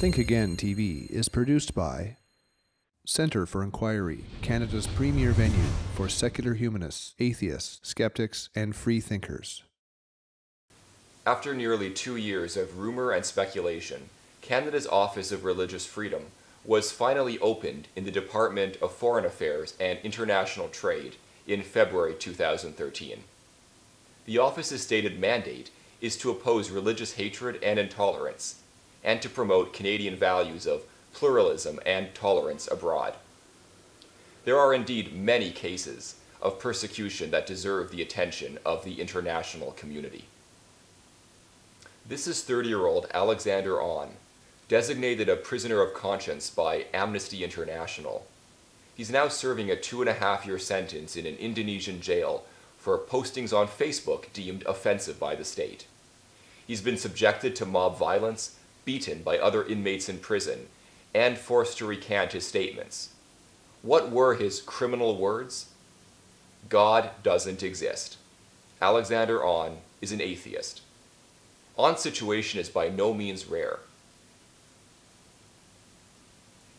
Think Again TV is produced by Centre for Inquiry, Canada's premier venue for secular humanists, atheists, skeptics, and free thinkers. After nearly 2 years of rumor and speculation, Canada's Office of Religious Freedom was finally opened in the Department of Foreign Affairs and International Trade in February 2013. The office's stated mandate is to oppose religious hatred and intolerance, and to promote Canadian values of pluralism and tolerance abroad. There are indeed many cases of persecution that deserve the attention of the international community. This is 30-year-old Alexander On, designated a prisoner of conscience by Amnesty International. He's now serving a 2.5-year sentence in an Indonesian jail for postings on Facebook deemed offensive by the state. He's been subjected to mob violence, beaten by other inmates in prison, and forced to recant his statements. What were his criminal words? God doesn't exist. Alexander On is an atheist. On's situation is by no means rare.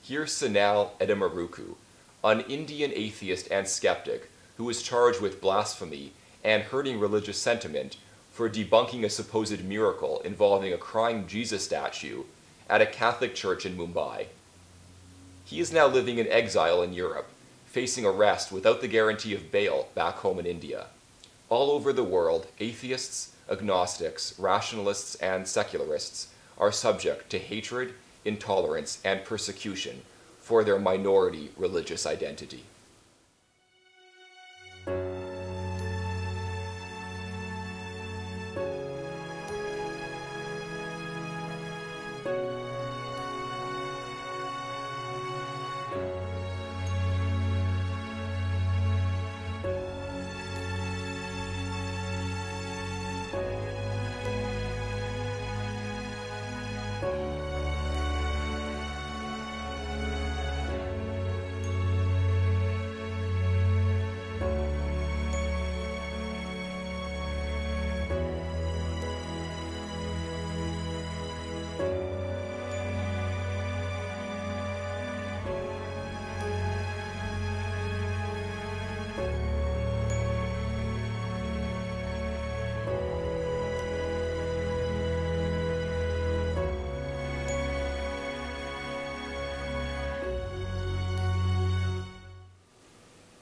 Here's Sanal Edamaruku, an Indian atheist and skeptic who is charged with blasphemy and hurting religious sentiment for debunking a supposed miracle involving a crying Jesus statue at a Catholic church in Mumbai. He is now living in exile in Europe, facing arrest without the guarantee of bail back home in India. All over the world, atheists, agnostics, rationalists, and secularists are subject to hatred, intolerance, and persecution for their minority religious identity.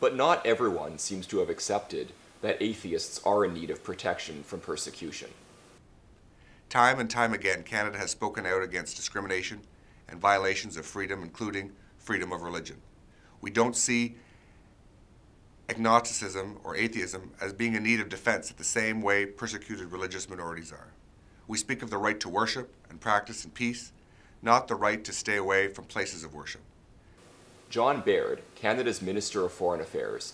But not everyone seems to have accepted that atheists are in need of protection from persecution. Time and time again, Canada has spoken out against discrimination and violations of freedom, including freedom of religion. We don't see agnosticism or atheism as being in need of defense the same way persecuted religious minorities are. We speak of the right to worship and practice in peace, not the right to stay away from places of worship. John Baird, Canada's Minister of Foreign Affairs,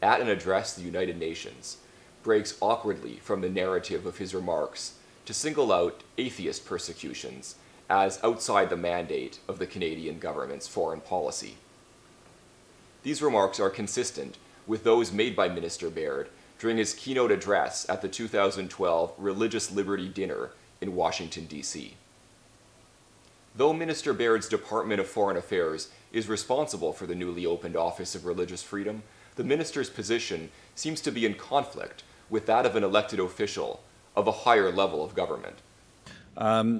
at an address to the United Nations, breaks awkwardly from the narrative of his remarks to single out atheist persecutions as outside the mandate of the Canadian government's foreign policy. These remarks are consistent with those made by Minister Baird during his keynote address at the 2012 Religious Liberty Dinner in Washington, D.C. Though Minister Baird's Department of Foreign Affairs is responsible for the newly opened Office of Religious Freedom, the minister's position seems to be in conflict with that of an elected official of a higher level of government.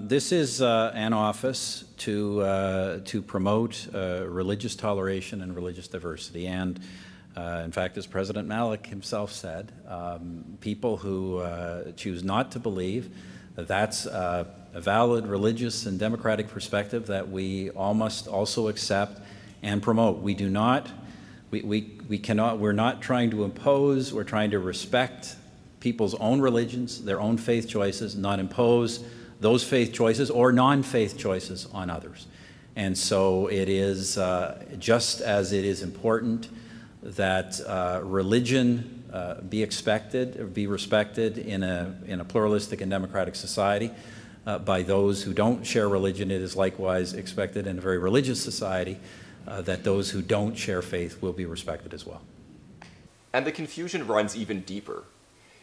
This is an office to promote religious toleration and religious diversity. And in fact, as President Malik himself said, people who choose not to believe, that's a valid religious and democratic perspective that we all must also accept and promote. We do not, we cannot, we're not trying to impose, we're trying to respect people's own religions, their own faith choices, not impose those faith choices or non-faith choices on others. And so it is, just as it is important that religion be expected, or be respected in a pluralistic and democratic society by those who don't share religion, it is likewise expected in a very religious society that those who don't share faith will be respected as well. And the confusion runs even deeper.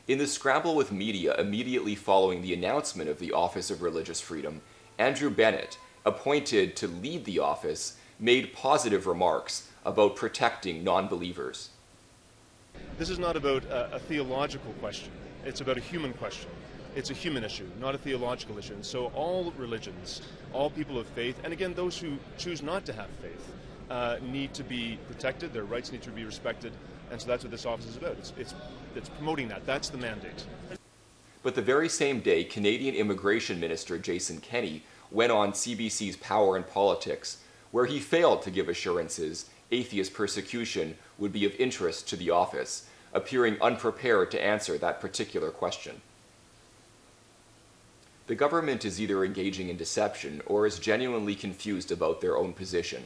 In the scramble with media immediately following the announcement of the Office of Religious Freedom, Andrew Bennett, appointed to lead the office, made positive remarks about protecting non-believers. This is not about a theological question. It's about a human question. It's a human issue, not a theological issue. And so all religions, all people of faith, and again, those who choose not to have faith, need to be protected. Their rights need to be respected. And so that's what this office is about. It's promoting that. That's the mandate. But the very same day, Canadian Immigration Minister Jason Kenney went on CBC's Power and Politics, where he failed to give assurances atheist persecution would be of interest to the office, appearing unprepared to answer that particular question. The government is either engaging in deception or is genuinely confused about their own position.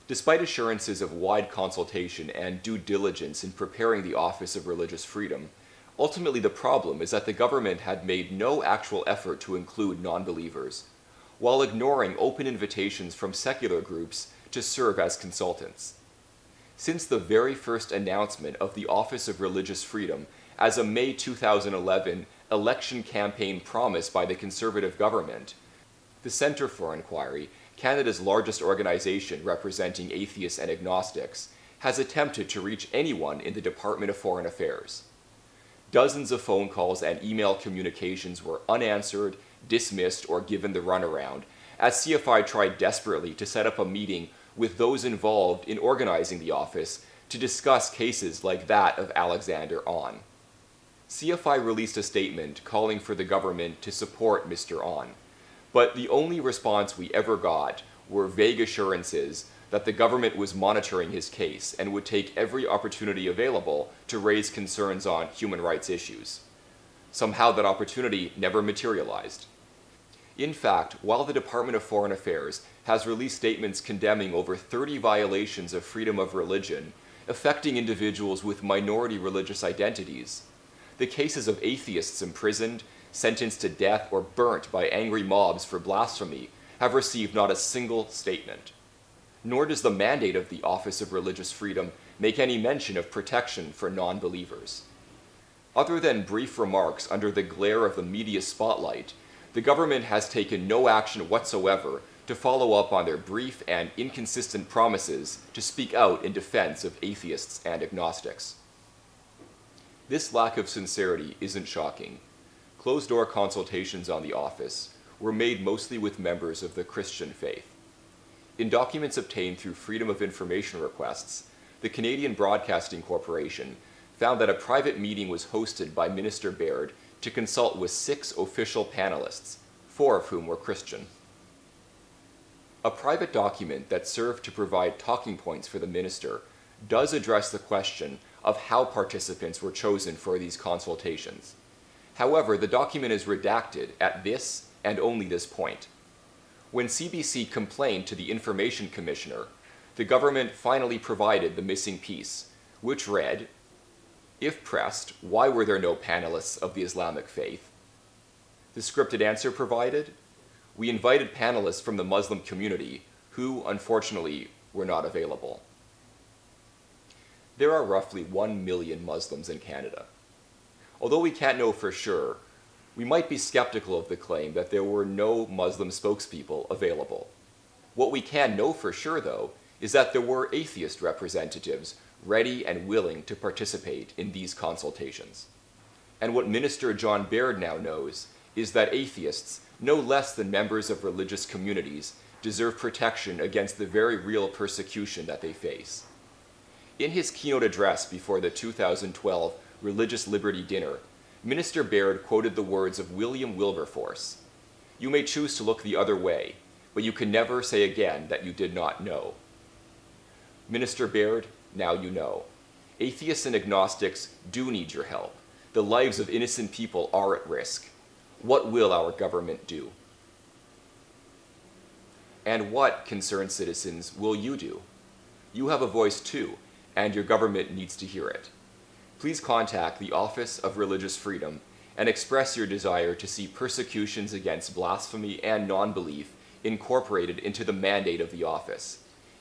Despite assurances of wide consultation and due diligence in preparing the Office of Religious Freedom, ultimately the problem is that the government had made no actual effort to include non-believers, while ignoring open invitations from secular groups to serve as consultants. Since the very first announcement of the Office of Religious Freedom as a May 2011 election campaign promise by the Conservative government, the Centre for Inquiry, Canada's largest organization representing atheists and agnostics, has attempted to reach anyone in the Department of Foreign Affairs. Dozens of phone calls and email communications were unanswered, dismissed, or given the runaround, as CFI tried desperately to set up a meeting with those involved in organizing the office to discuss cases like that of Alexander On. CFI released a statement calling for the government to support Mr. On, but the only response we ever got were vague assurances that the government was monitoring his case and would take every opportunity available to raise concerns on human rights issues. Somehow that opportunity never materialized. In fact, while the Department of Foreign Affairs has released statements condemning over 30 violations of freedom of religion affecting individuals with minority religious identities, the cases of atheists imprisoned, sentenced to death, or burnt by angry mobs for blasphemy have received not a single statement. Nor does the mandate of the Office of Religious Freedom make any mention of protection for non-believers. Other than brief remarks under the glare of the media spotlight, the government has taken no action whatsoever to follow up on their brief and inconsistent promises to speak out in defense of atheists and agnostics. This lack of sincerity isn't shocking. Closed-door consultations on the office were made mostly with members of the Christian faith. In documents obtained through Freedom of Information requests, the Canadian Broadcasting Corporation found that a private meeting was hosted by Minister Baird to consult with 6 official panelists, 4 of whom were Christian. A private document that served to provide talking points for the minister does address the question of how participants were chosen for these consultations. However, the document is redacted at this and only this point. When CBC complained to the Information Commissioner, the government finally provided the missing piece, which read, "If pressed, why were there no panelists of the Islamic faith?" The scripted answer provided, "We invited panelists from the Muslim community, who, unfortunately, were not available." There are roughly 1 million Muslims in Canada. Although we can't know for sure, we might be skeptical of the claim that there were no Muslim spokespeople available. What we can know for sure, though, is that there were atheist representatives ready and willing to participate in these consultations. And what Minister John Baird now knows is that atheists, no less than members of religious communities, deserve protection against the very real persecution that they face. In his keynote address before the 2012 Religious Liberty Dinner, Minister Baird quoted the words of William Wilberforce, "You may choose to look the other way, but you can never say again that you did not know." Minister Baird, now you know. Atheists and agnostics do need your help. The lives of innocent people are at risk. What will our government do? And what, concerned citizens, will you do? You have a voice too, and your government needs to hear it. Please contact the Office of Religious Freedom and express your desire to see persecutions against blasphemy and non-belief incorporated into the mandate of the office.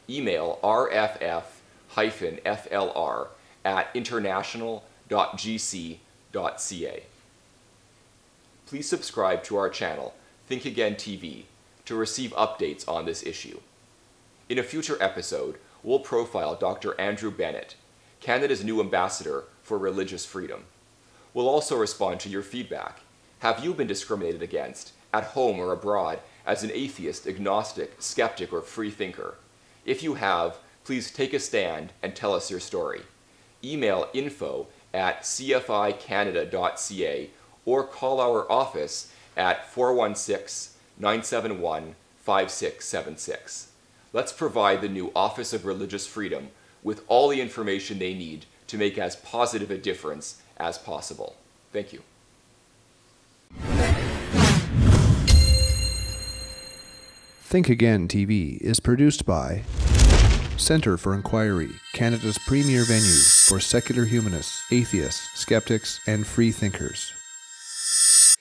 Email rff-flr@international.gc.ca. Please subscribe to our channel, Think Again TV, to receive updates on this issue. In a future episode, we'll profile Dr. Andrew Bennett, Canada's new ambassador for religious freedom. We'll also respond to your feedback. Have you been discriminated against, at home or abroad, as an atheist, agnostic, skeptic, or free thinker? If you have, please take a stand and tell us your story. Email info@cficanada.ca or call our office at 416-971-5676. Let's provide the new Office of Religious Freedom with all the information they need to make as positive a difference as possible. Thank you. Think Again TV is produced by Centre for Inquiry, Canada's premier venue for secular humanists, atheists, skeptics, and free thinkers.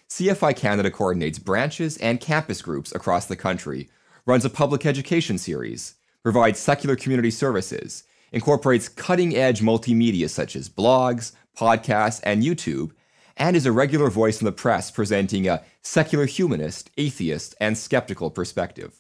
CFI Canada coordinates branches and campus groups across the country, runs a public education series, provides secular community services, incorporates cutting-edge multimedia such as blogs, podcasts, and YouTube, and is a regular voice in the press presenting a secular humanist, atheist, and skeptical perspective.